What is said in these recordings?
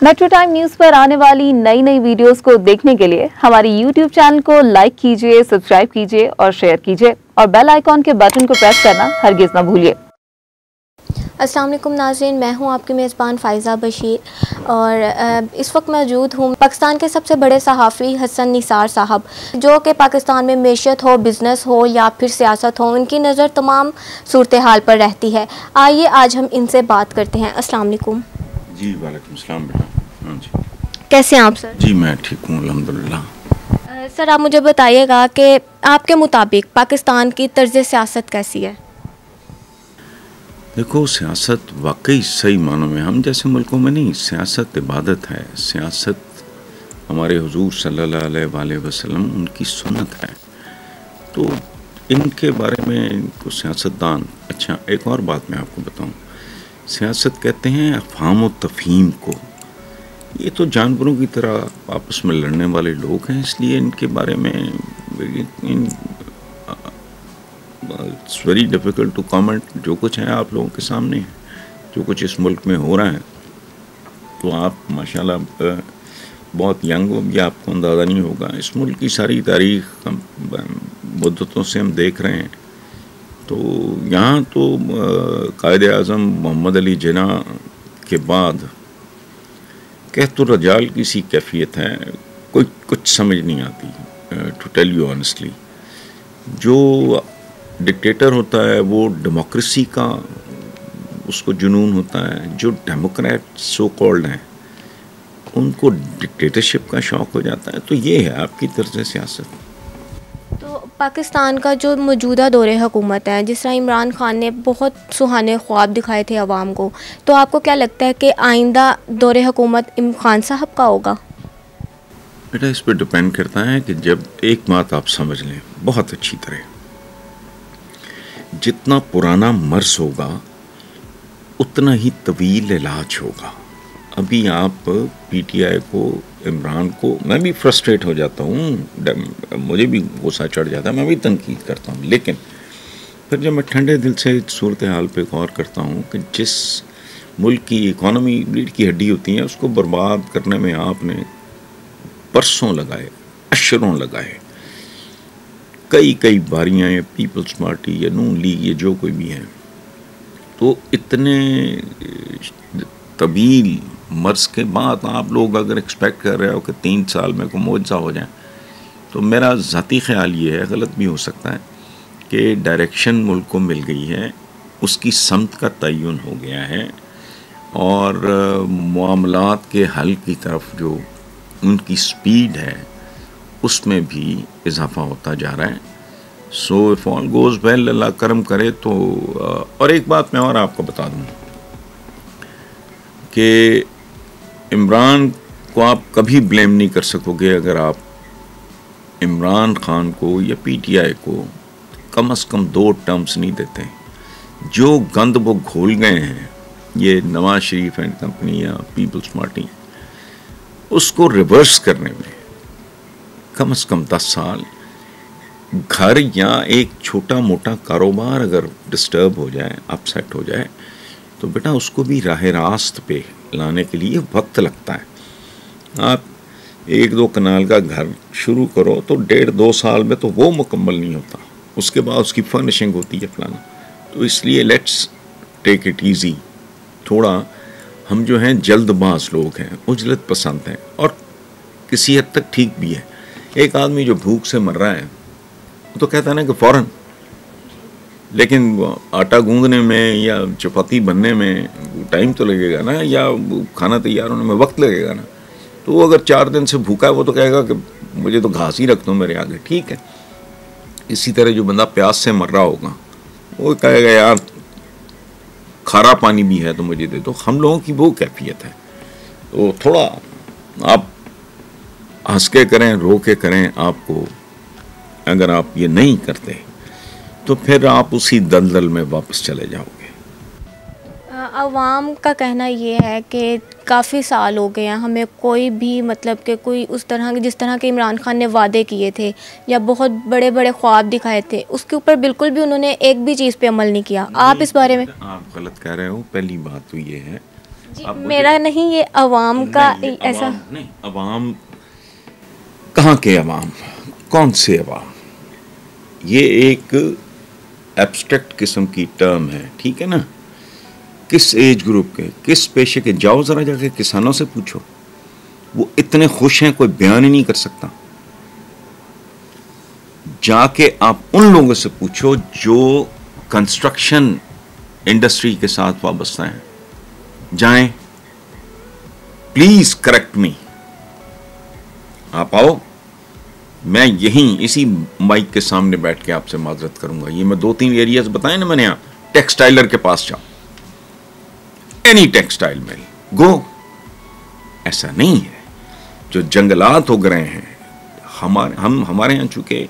Metro time news पर आने वाली नई नई वीडियोस को देखने के लिए हमारी यूट्यूब चैनल को लाइक कीजिए, सब्सक्राइब कीजिए और शेयर कीजिए और बेल आइकॉन के बटन को प्रेस करना हरगिज ना भूलिए। अस्सलाम वालेकुम नाज़रीन, मैं हूं आपकी मेज़बान फ़ाइज़ा बशीर और इस वक्त मौजूद हूं पाकिस्तान के सबसे बड़े सहाफ़ी हसन निसार साहब, जो कि पाकिस्तान में मेशत हो, बिज़नेस हो या फिर सियासत हो, उनकी नज़र तमाम सूरत हाल पर रहती है। आइए आज हम इनसे बात करते हैं। अस्सलाम वालेकुम। जी वालेकुम सलाम बेटा। हाँ जी, कैसे हैं आप सर? जी मैं ठीक हूँ अल्हम्दुलिल्लाह। सर आप मुझे बताइएगा कि आपके मुताबिक पाकिस्तान की तर्ज़ सियासत कैसी है? देखो, सियासत वाकई सही मानों में हम जैसे मुल्कों में नहीं, सियासत इबादत है। सियासत हमारे हुजूर सल्लल्लाहु अलैहि वसल्लम उनकी सुन्नत है। तो इनके बारे में इनको सियासतदान, अच्छा एक और बात मैं आपको बताऊं, सियासत कहते हैं अफ़हाम व तफ़हीम को। ये तो जानवरों की तरह आपस में लड़ने वाले लोग हैं, इसलिए इनके बारे में it's very difficult to comment. जो कुछ है आप लोगों के सामने है, जो कुछ इस मुल्क में हो रहा है। तो आप माशाल्लाह बहुत यंग हो, या आपको अंदाज़ा नहीं होगा। इस मुल्क की सारी तारीख़ मुद्दतों से हम देख रहे हैं। तो यहाँ तो कायदे आज़म मोहम्मद अली जिन्ना के बाद कहतुर रजाल की सी कैफियत है, कोई कुछ समझ नहीं आती। टू टेल यू ऑनेस्टली, जो डिक्टेटर होता है वो डेमोक्रेसी का उसको जुनून होता है। जो डेमोक्रेट सो कॉल्ड हैं उनको डिक्टेटरशिप का शौक़ हो जाता है। तो ये है आपकी तर्ज़ सियासत। तो पाकिस्तान का जो मौजूदा दौरे हुकूमत है, जिस तरह इमरान खान ने बहुत सुहाने ख्वाब दिखाए थे अवाम को, तो आपको क्या लगता है कि आइंदा दौरे हुकूमत इमरान खान साहब का होगा? बेटा, इस पर डिपेंड करता है कि जब एक बात आप समझ लें बहुत अच्छी तरह, जितना पुराना मर्ज होगा उतना ही तवील इलाज होगा। अभी आप पीटीआई को, इमरान को, मैं भी फ्रस्ट्रेट हो जाता हूँ, मुझे भी गुस्सा चढ़ जाता है, मैं भी तनकीद करता हूँ। लेकिन फिर जब मैं ठंडे दिल से सूरत हाल पे गौर करता हूँ कि जिस मुल्क की इकॉनमी रीढ़ की हड्डी होती है उसको बर्बाद करने में आपने बरसों लगाए, अशरों लगाए, कई बारियाँ, या पीपल्स पार्टी या नून लीग, ये जो कोई भी है, तो इतने तवील मर्ज के बाद आप लोग अगर एक्सपेक्ट कर रहे हो कि 3 साल में कोई मुआवजा हो जाए, तो मेरा ज़ाती ख्याल ये है, गलत भी हो सकता है, कि डायरेक्शन मुल्क को मिल गई है, उसकी समत का तयन हो गया है और मामलात के हल की तरफ जो उनकी स्पीड है उसमें भी इजाफा होता जा रहा है। So if all goes well, Allah करम करे तो। और एक बात मैं और आपको बता दूँ कि इमरान को आप कभी ब्लेम नहीं कर सकोगे अगर आप इमरान खान को या पीटीआई को कम से कम 2 टर्म्स नहीं देते। जो गंद वो घोल गए हैं ये नवाज शरीफ एंड कंपनी या पीपल्स पार्टी, उसको रिवर्स करने में कम से कम 10 साल। घर या एक छोटा मोटा कारोबार अगर डिस्टर्ब हो जाए, अपसेट हो जाए, तो बेटा उसको भी राह रास्त पे लाने के लिए वक्त लगता है। आप 1-2 कनाल का घर शुरू करो तो 1.5-2 साल में तो वो मुकम्मल नहीं होता, उसके बाद उसकी फर्निशिंग होती है फलाना। तो इसलिए लेट्स टेक इट ईजी। थोड़ा हम जो हैं जल्दबाज लोग हैं, उजलत पसंद हैं, और किसी हद तक ठीक भी है। एक आदमी जो भूख से मर रहा है वो तो कहता है ना कि फ़ौरन, लेकिन आटा गूंदने में या चपाती बनने में टाइम तो लगेगा ना, या खाना तैयार होने में वक्त लगेगा ना। तो वो अगर 4 दिन से भूखा है वो तो कहेगा कि मुझे तो घास ही रख दो मेरे आगे, ठीक है। इसी तरह जो बंदा प्यास से मर रहा होगा वो कहेगा यार खारा पानी भी है तो मुझे दे दो। हम लोगों की वो कैफियत है। तो थोड़ा आप हंस के करें, रो के करें, आपको अगर आप ये नहीं करते तो फिर आप उसी दलदल में वापस चले जाओगे। अवाम का कहना ये है कि काफ़ी साल हो गए हैं, हमें कोई भी मतलब कि कोई उस तरह के, जिस तरह के इमरान खान ने वादे किए थे या बहुत बड़े बड़े ख्वाब दिखाए थे, उसके ऊपर बिल्कुल भी उन्होंने एक भी चीज़ पे अमल नहीं किया। आप इस बारे में? आप गलत कह रहे हो। पहली बात तो ये है मेरा नहीं, ये अवाम का ऐसा नहीं। अवाम कहाँ के अवाम, कौन से अवाम? ये एक एब्स्ट्रैक्ट किस्म की टर्म है, ठीक है ना। किस एज ग्रुप के, किस पेशे के? जाओ जरा जाके किसानों से पूछो, वो इतने खुश हैं कोई बयान ही नहीं कर सकता। जाके आप उन लोगों से पूछो जो कंस्ट्रक्शन इंडस्ट्री के साथ वाबस्ता हैं, जाएं, प्लीज करेक्ट मी। आप आओ, मैं यहीं इसी माइक के सामने बैठ के आपसे माजरत करूंगा। ये मैं 2-3 एरियाज बताए ना मैंने, यहां टेक्सटाइलर के पास जाओ, एनी टेक्सटाइल मिल गो। ऐसा नहीं है। जो जंगलात उग रहे हैं, हमारे यहाँ चूंकि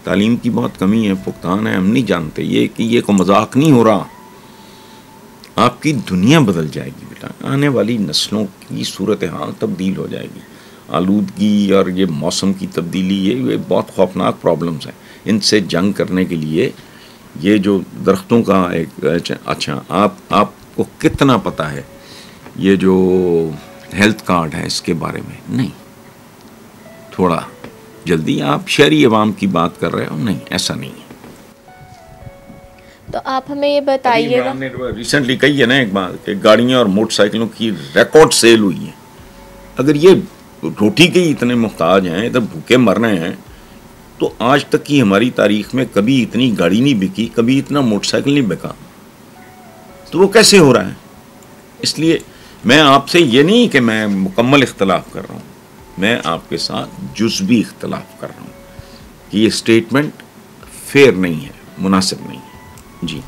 तालीम की बहुत कमी है, फुकतान है, हम नहीं जानते ये कि ये को मजाक नहीं हो रहा। आपकी दुनिया बदल जाएगी बेटा, आने वाली नस्लों की सूरत हाल तब्दील हो जाएगी। आलूदगी और ये मौसम की तब्दीली, ये बहुत खौफनाक प्रॉब्लम्स हैं। इनसे जंग करने के लिए ये जो दरख्तों का एक, अच्छा आपको कितना पता है ये जो हेल्थ कार्ड है इसके बारे में? नहीं। थोड़ा जल्दी आप शहरी अवाम की बात कर रहे हो, नहीं ऐसा नहीं है। तो आप हमें ये बताइएगा, हमने रिसेंटली कही है ना एक बात कि गाड़ियां और मोटरसाइकिलों की रिकॉर्ड सेल हुई है। अगर ये रोटी के इतने मुहताज हैं, इधर भूखे मर रहे हैं, तो आज तक की हमारी तारीख में कभी इतनी गाड़ी नहीं बिकी, कभी इतना मोटरसाइकिल नहीं बिका, तो वो कैसे हो रहा है? इसलिए मैं आपसे ये नहीं कि मैं मुकम्मल इख्तलाफ कर रहा हूँ, मैं आपके साथ जुज़वी इख्तलाफ कर रहा हूँ कि ये स्टेटमेंट फेयर नहीं है, मुनासिब नहीं है। जी,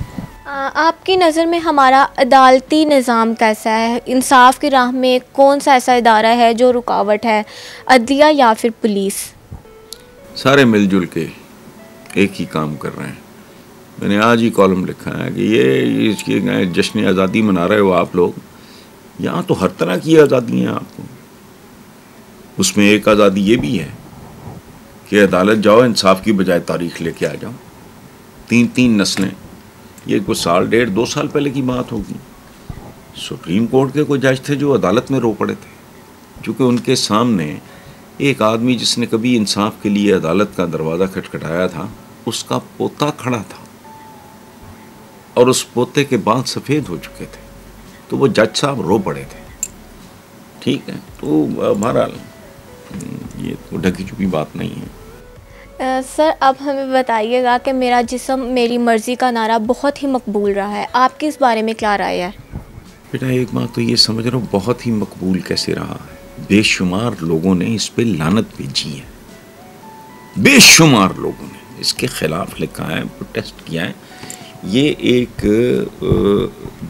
आपकी नज़र में हमारा अदालती निज़ाम कैसा है? इंसाफ की राह में कौन सा ऐसा इदारा है जो रुकावट है, अदलिया या फिर पुलिस? सारे मिलजुल के एक ही काम कर रहे हैं। मैंने आज ही कॉलम लिखा है कि ये इसकी जश्न आज़ादी मना रहे हो आप लोग, यहाँ तो हर तरह की आज़ादी है आपको। उसमें एक आज़ादी ये भी है कि अदालत जाओ, इंसाफ की बजाय तारीख लेके आ जाओ। 3-3 नस्लें, ये कुछ साल 1.5-2 साल पहले की बात होगी। सुप्रीम कोर्ट के कोई जज थे जो अदालत में रो पड़े थे, क्योंकि उनके सामने एक आदमी जिसने कभी इंसाफ के लिए अदालत का दरवाज़ा खटखटाया था, उसका पोता खड़ा था और उस पोते के बाल सफ़ेद हो चुके थे, तो वो जज साहब रो पड़े थे। ठीक है, तो बहरहाल ये तो ढकी छुपी बात नहीं है। सर, अब हमें बताइएगा कि मेरा जिस्म मेरी मर्ज़ी का नारा बहुत ही मकबूल रहा है, आपकी इस बारे में क्या राय है? बेटा एक बात तो ये समझ रहा हूँ, बहुत ही मकबूल कैसे रहा है? बेशुमार लोगों ने इस पे लानत भेजी है, बेशुमार लोगों ने इसके खिलाफ लिखा है, प्रोटेस्ट किया है। ये एक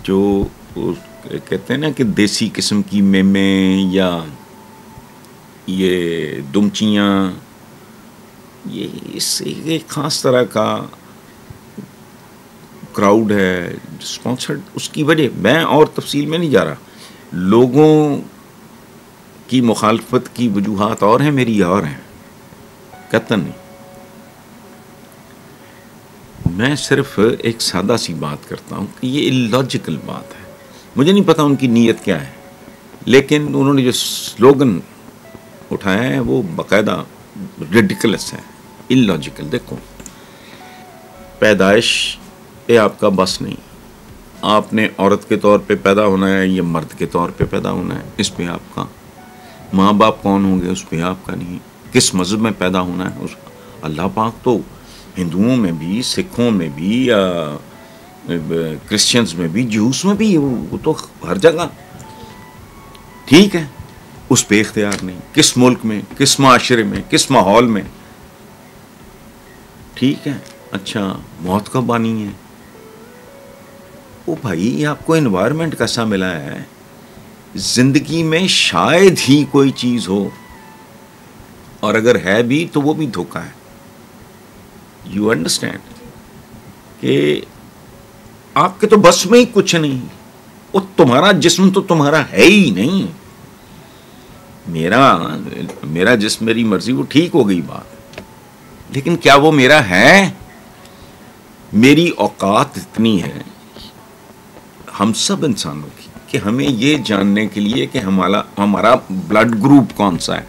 जो कहते हैं ना कि देसी किस्म की मेमे या ये दुमचियाँ, ये इससे एक ख़ास तरह का क्राउड है स्पॉन्सर्ड, उसकी वजह मैं और तफसील में नहीं जा रहा। लोगों की मुखालफत की वजूहात और हैं, मेरी और हैं, कतन नहीं। मैं सिर्फ एक सादा सी बात करता हूँ कि ये इलॉजिकल बात है। मुझे नहीं पता उनकी नीयत क्या है, लेकिन उन्होंने जो स्लोगन उठाया है वो बाकायदा रिडिकुलस है, इलॉजिकल। देखो, पैदाइश पे आपका बस नहीं, आपने औरत के तौर पे पैदा होना है या मर्द के तौर पे पैदा होना है, इस पे आपका। माँ बाप कौन होंगे उस पे आपका नहीं। किस मज़हब में पैदा होना है उस, अल्लाह पाक तो हिंदुओं में भी, सिखों में भी, क्रिश्चियंस में भी, जूस में भी, वो तो हर जगह ठीक है। उस पे इख्तियार नहीं, किस मुल्क में, किस माशरे में, किस माहौल में, ठीक है। अच्छा, मौत कब आनी है? ओ भाई, आपको एनवायरनमेंट कैसा मिला है? जिंदगी में शायद ही कोई चीज हो, और अगर है भी तो वो भी धोखा है। यू अंडरस्टैंड कि आपके तो बस में ही कुछ नहीं, वो तुम्हारा जिस्म तो तुम्हारा है ही नहीं। मेरा जिस्म, मेरी मर्जी, वो ठीक हो गई बात, लेकिन क्या वो मेरा है? मेरी औकात इतनी है हम सब इंसानों की कि कि हमें ये जानने के लिए कि हमारा ब्लड ग्रुप कौन सा है,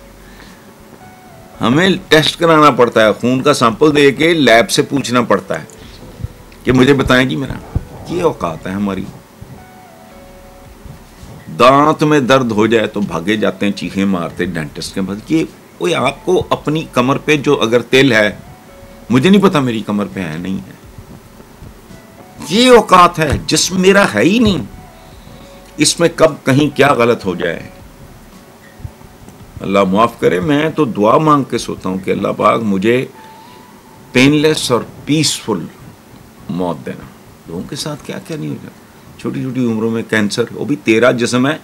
हमें टेस्ट कराना पड़ता है, खून का सैंपल दे के लैब से पूछना पड़ता है कि मुझे बताएं जी मेरा। ये औकात है हमारी। दांत में दर्द हो जाए तो भागे जाते हैं चीखें मारते डेंटिस्ट के पास। ये कोई आपको अपनी कमर पे जो अगर तेल है, मुझे नहीं पता मेरी कमर पे है नहीं है, ये औकात है जिसमें मेरा है ही नहीं। इसमें कब कहीं क्या गलत हो जाए अल्लाह माफ करे। मैं तो दुआ मांग के सोता हूं कि अल्लाह पाक मुझे पेनलेस और पीसफुल मौत देना। लोगों के साथ क्या क्या नहीं हो जाता, छोटी छोटी उम्रों में कैंसर, वो भी तेरा जिस्म है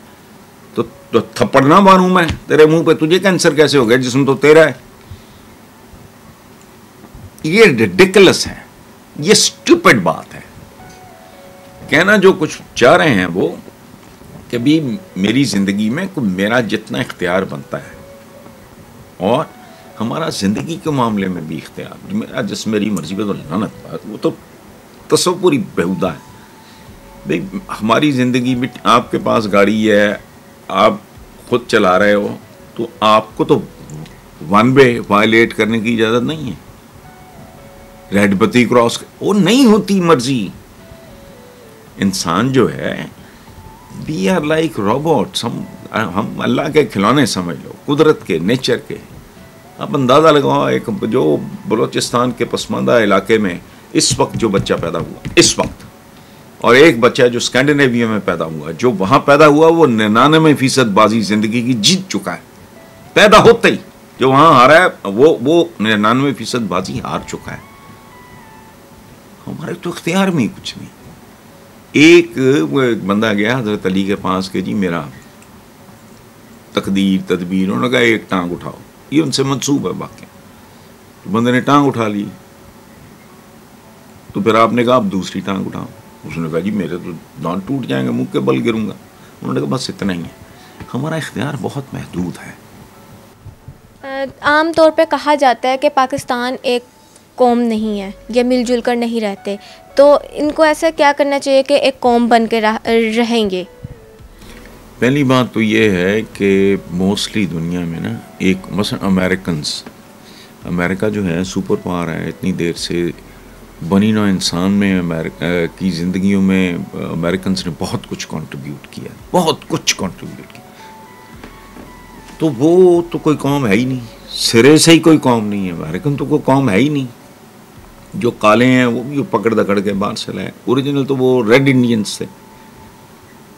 तो थप्पड़ ना मारूं मैं तेरे मुंह पे, तुझे कैंसर कैसे हो गया, जिस्म तो तेरा है। ये रिडिकुलस है, ये स्टूपिड बात है। कहना जो कुछ चाह रहे हैं वो कि भी मेरी जिंदगी में मेरा जितना इख्तियार बनता है और हमारा जिंदगी के मामले में भी इख्तियार, मेरा जिस मेरी मर्जी पे तो लानत बात, वो तो तसव्वुर बेहुदा है। भाई हमारी ज़िंदगी में आपके पास गाड़ी है, आप खुद चला रहे हो, तो आपको तो वन वे वायलेट करने की इजाज़त नहीं है। रेड बत्ती क्रॉस वो नहीं होती मर्जी। इंसान जो है, वी आर लाइक रोबोट्स, हम अल्लाह के खिलौने समझ लो, कुदरत के, नेचर के। आप अंदाज़ा लगाओ, एक जो बलोचिस्तान के पसमानदा इलाके में इस वक्त जो बच्चा पैदा हुआ इस वक्त, और एक बच्चा जो स्कैंडिनेविया में पैदा हुआ, जो वहां पैदा हुआ वो 99% बाजी जिंदगी की जीत चुका है। पैदा होते ही जो वहां हारा है वो 99% बाजी हार चुका है। हमारे तो इख्तियार में ही कुछ नहीं। वो एक बंदा गया हज़रत अली के पास कि जी मेरा तकदीर तदबीर, उन्होंने कहा एक टांग उठाओ, ये उनसे मंसूब है वाक़या। तो बंदे ने टांग उठा ली, तो फिर आपने कहा आप दूसरी टांग उठाओ। उसने कहा जी मेरे तो दांत टूट जाएंगे, मुंह के बल गिरूंगा। उन्होंने कहा बस इतना ही है। हमारा इख्तियार बहुत महदूद है। आम तौर पे कहा जाता है कि पाकिस्तान एक कौम नहीं है, ये मिलजुल कर नहीं रहते, तो इनको ऐसा क्या करना चाहिए कि एक कौम बन के रहेंगे? पहली बात तो ये है कि मोस्टली दुनिया में ना एक मसलन अमेरिका जो है सुपर पावर है, इतनी देर से बनी नौ इंसान में अमेरिका की ज़िंदगियों में अमेरिकन ने बहुत कुछ कंट्रीब्यूट किया, बहुत कुछ कंट्रीब्यूट किया। तो वो तो कोई कौम है ही नहीं, सिरे से ही कोई कौम नहीं है। अमेरिकन तो कोई कौम है ही नहीं। जो काले हैं वो भी पकड़ दकड़ के बाहर से लाए, ओरिजिनल तो वो रेड इंडियंस थे।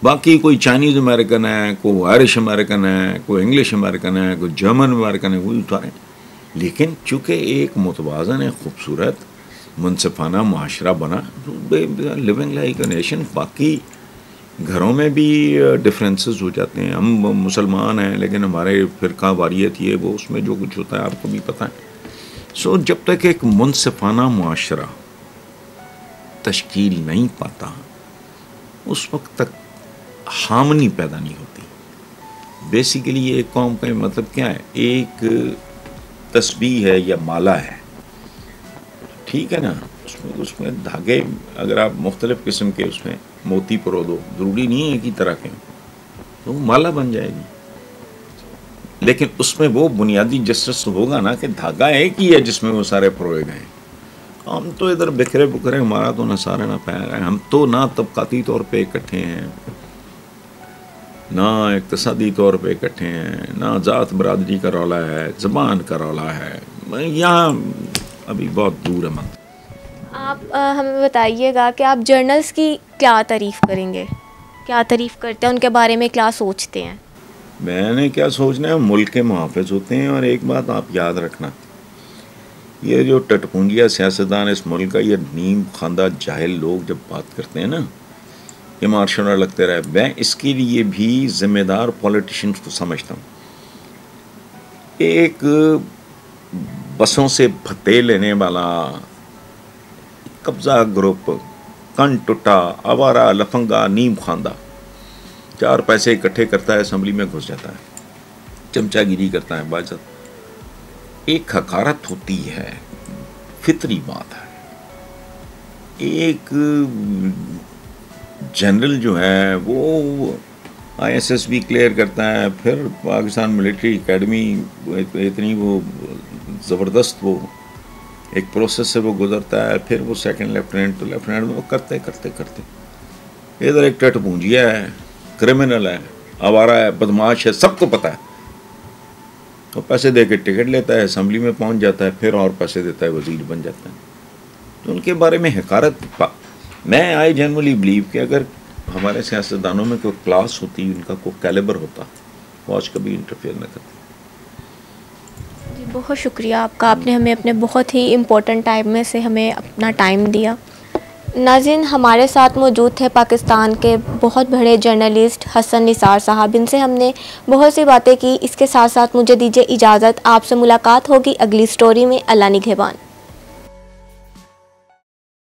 बाकी कोई चाइनीज़ अमेरिकन है, कोई आयरिश अमेरिकन है, कोई इंग्लिश अमेरिकन है, कोई जर्मन अमेरिकन है, वही उतारे। लेकिन चूँकि एक मुतवाज़न है, खूबसूरत मुनसिफाना माशरा बना, लिविंग लाइक अ नेशन। बाकी घरों में भी डिफरेंसेस हो जाते हैं। हम मुसलमान हैं लेकिन हमारे फ़िरका वारियत ये वो, उसमें जो कुछ होता है आपको भी पता है। सो जब तक एक मुनसिफाना माशरा तश्कील नहीं पाता, उस वक्त तक हार्मनी पैदा नहीं होती। बेसिकली ये एक कौम का मतलब क्या है, एक तस्बीह है या माला है, ठीक है ना। उसमें धागे अगर आप मुख्तलिफ़ किस्म के उसमें मोती परो दो, ज़रूरी नहीं है एक ही तरह के, तो माला बन जाएगी। लेकिन उसमें वो बुनियादी जस्टिस होगा ना कि धागा एक ही है जिसमें वो सारे परोए गए। हम तो इधर बिखरे बुखरे, हमारा तो ना सारा ना पैर है। हम तो ना तबकाती तौर पे इकट्ठे हैं, ना इक़्तिसादी तौर पे इकट्ठे हैं, ना ज़ात बरादरी का रौला है, ज़बान का रौला है। यहाँ अभी बहुत दूर है मन। आप हमें बताइएगा कि आप जर्नल्स की क्या तारीफ़ करेंगे, क्या तारीफ़ करते हैं, उनके बारे में क्या सोचते हैं? मैंने क्या सोचना है, मुल्क के मुहाफ़िज़ होते हैं। और एक बात आप याद रखना, ये जो टटपुंजिया सियासतदान इस मुल्क का, ये नीम खानदा जाहिल लोग जब बात करते हैं ना, ये मार्शल लगते रहे, मैं इसके लिए भी ज़िम्मेदार पॉलिटिशियंस को समझता हूँ। एक बसों से भत्ते लेने वाला कब्ज़ा ग्रुप, कन टुटा, आवारा, लफंगा, नीम खानदा, 4 पैसे इकट्ठे करता है, असम्बली में घुस जाता है, चमचागिरी करता है। बाज़त एक हकारत होती है, फितरी बात है। एक जनरल जो है वो ISS भी क्लियर करता है, फिर पाकिस्तान मिलिट्री एकेडमी इतनी वो ज़बरदस्त वो एक प्रोसेस से वो गुजरता है, फिर वो सेकंड लेफ्टिनेंट तो लेफ्टिनेंट में वो करते करते करते इधर एक टट पूंजिया है, क्रिमिनल है, आवारा है, बदमाश है, सबको पता है। तो पैसे दे के टिकट लेता है, असम्बली में पहुंच जाता है, फिर और पैसे देता है, वजीर बन जाता है। तो उनके बारे में हकारत, मैं आई जनरली बिलीव कि अगर हमारे सियासतदानों में कोई क्लास होती, उनका कोई कैलिबर होता, वो आज कभी इंटरफेयर न करते। जी बहुत शुक्रिया आपका, आपने हमें अपने बहुत ही इम्पोर्टेंट टाइम में से हमें अपना टाइम दिया। नाज़रीन, हमारे साथ मौजूद थे पाकिस्तान के बहुत बड़े जर्नलिस्ट हसन निसार साहब। इनसे हमने बहुत सी बातें की। इसके साथ साथ मुझे दीजिए इजाज़त, आपसे मुलाकात होगी अगली स्टोरी में। अल्लाह निगहबान।